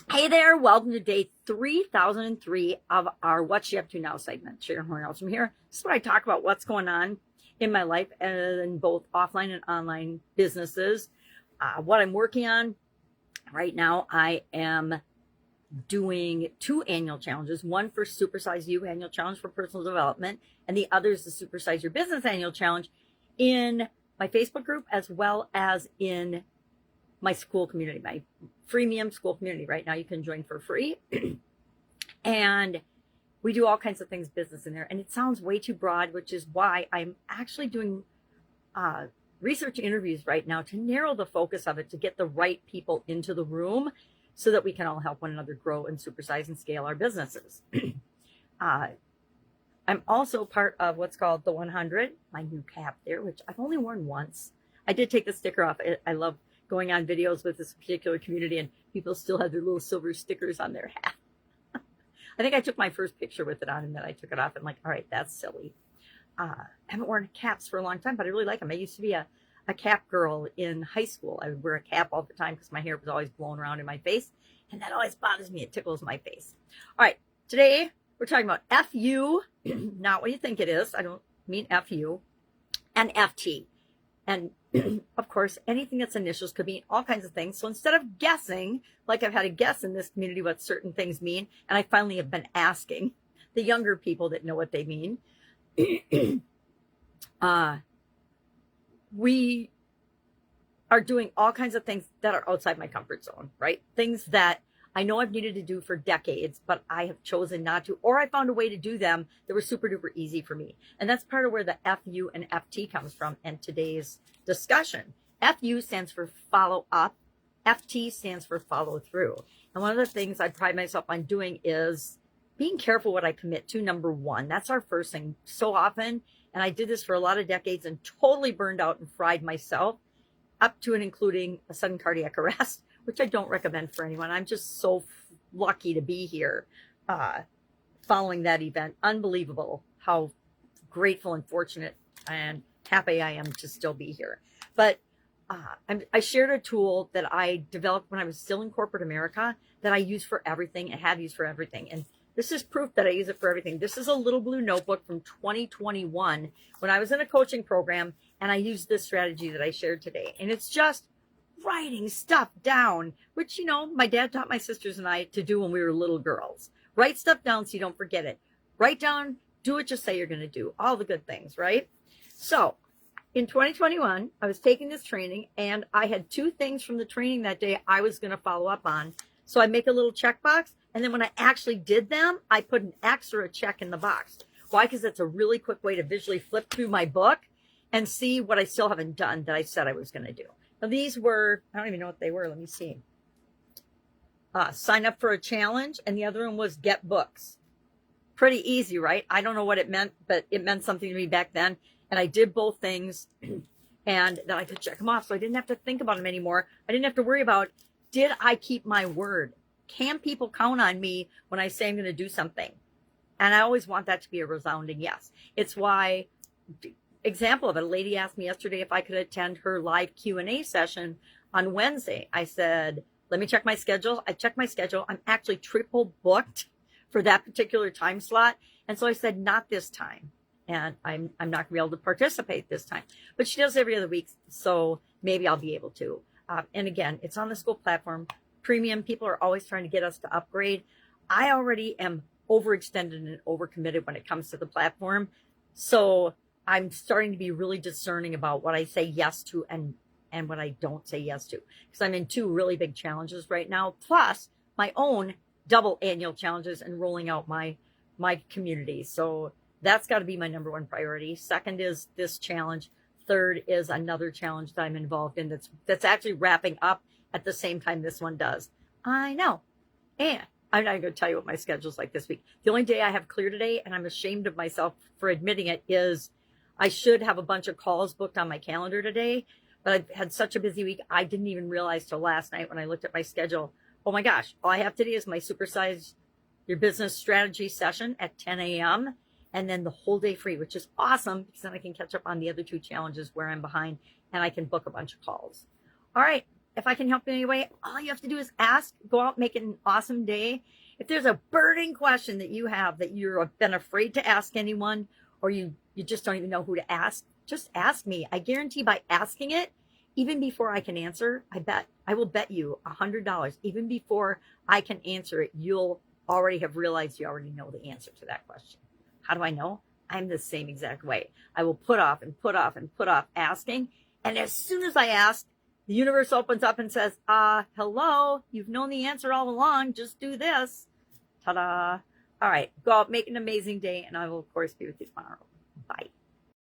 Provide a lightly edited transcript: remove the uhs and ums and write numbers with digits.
Hey there, welcome to day 3003 of our What's She Up To Now segment. Sharon Horne-Ellstrom here. This is what I talk about what's going on in my life and in both offline and online businesses. What I'm working on right now, I am doing two annual challenges. One for Supersize You annual challenge for personal development, and the other is the Supersize Your Business annual challenge in my Facebook group as well as in my school community, my freemium school community. Right now you can join for free. And we do all kinds of things business in there, and it sounds way too broad, which is why I'm actually doing research interviews right now to narrow the focus of it, to get the right people into the room so that we can all help one another grow and supersize and scale our businesses. I'm also part of what's called the 100, my new cap there, which I've only worn once. I did take the sticker off. I love going on videos with this particular community, and people still have their little silver stickers on their hat. I think I took my first picture with it on, and then I took it off. I'm like, all right, that's silly. I haven't worn caps for a long time, but I really like them. I used to be a cap girl in high school. I would wear a cap all the time because my hair was always blown around in my face, and that always bothers me. It tickles my face. All right, today we're talking about FU, not what you think it is. I don't mean FU, and FT. And of course, anything that's initials could mean all kinds of things. So instead of guessing, like I've had to guess in this community what certain things mean, and I finally have been asking the younger people that know what they mean, we are doing all kinds of things that are outside my comfort zone, right? Things that I know I've needed to do for decades, but I have chosen not to, or I found a way to do them that were super duper easy for me. And that's part of where the FU and FT comes from in today's discussion. FU stands for follow up. FT stands for follow through. And one of the things I pride myself on doing is being careful what I commit to. Number one, that's our first thing so often. And I did this for a lot of decades and totally burned out and fried myself up to and including a sudden cardiac arrest, which I don't recommend for anyone. I'm just so lucky to be here following that event. Unbelievable how grateful and fortunate and happy I am to still be here. But I shared a tool that I developed when I was still in corporate America that I use for everything and have used for everything. And this is proof that I use it for everything. This is a little blue notebook from 2021 when I was in a coaching program, and I used this strategy that I shared today. And it's just writing stuff down, which, my dad taught my sisters and I to do when we were little girls. Write stuff down so you don't forget it. Write down, do what you say you're going to do. All the good things, right? So in 2021, I was taking this training, and I had two things from the training that day I was going to follow up on. So I make a little checkbox, and then when I actually did them, I put an X or a check in the box. Why? Because it's a really quick way to visually flip through my book and see what I still haven't done that I said I was going to do. Now, these were, I don't even know what they were. Let me see. Sign up for a challenge, and the other one was get books. Pretty easy, right? I don't know what it meant, but it meant something to me back then. And I did both things, and then I could check them off, so I didn't have to think about them anymore. I didn't have to worry about, did I keep my word? Can people count on me when I say I'm going to do something? And I always want that to be a resounding yes. It's why, example of it, a lady asked me yesterday if I could attend her live Q&A session on Wednesday. I said, let me check my schedule. I checked my schedule. I'm actually triple booked for that particular time slot. And so I said, not this time. And I'm not going to be able to participate this time. But she does every other week, so maybe I'll be able to. And again, it's on the school platform. Premium people are always trying to get us to upgrade. I already am overextended and overcommitted when it comes to the platform. So I'm starting to be really discerning about what I say yes to and what I don't say yes to. Because I'm in two really big challenges right now, plus my own double annual challenges and rolling out my community. So that's got to be my number one priority. Second is this challenge. Third is another challenge that I'm involved in that's actually wrapping up at the same time this one does. I know. And I'm not going to tell you what my schedule's like this week. The only day I have clear today, and I'm ashamed of myself for admitting it, is I should have a bunch of calls booked on my calendar today, but I've had such a busy week, I didn't even realize till last night when I looked at my schedule, oh my gosh, all I have today is my Supersize Your Business strategy session at 10 a.m., and then the whole day free, which is awesome because then I can catch up on the other two challenges where I'm behind, and I can book a bunch of calls. All right. if I can help in any way, all you have to do is ask. Go out, make it an awesome day. If there's a burning question that you have that you've been afraid to ask anyone, or you just don't even know who to ask, just ask me. I guarantee by asking it, even before I can answer, I will bet you $100, even before I can answer it, you'll already have realized you already know the answer to that question. How do I know? I'm the same exact way. I will put off and put off and put off asking. And as soon as I ask, the universe opens up and says, hello, you've known the answer all along. Just do this. Ta-da. All right, go out, make an amazing day, and I will, of course, be with you tomorrow. Bye.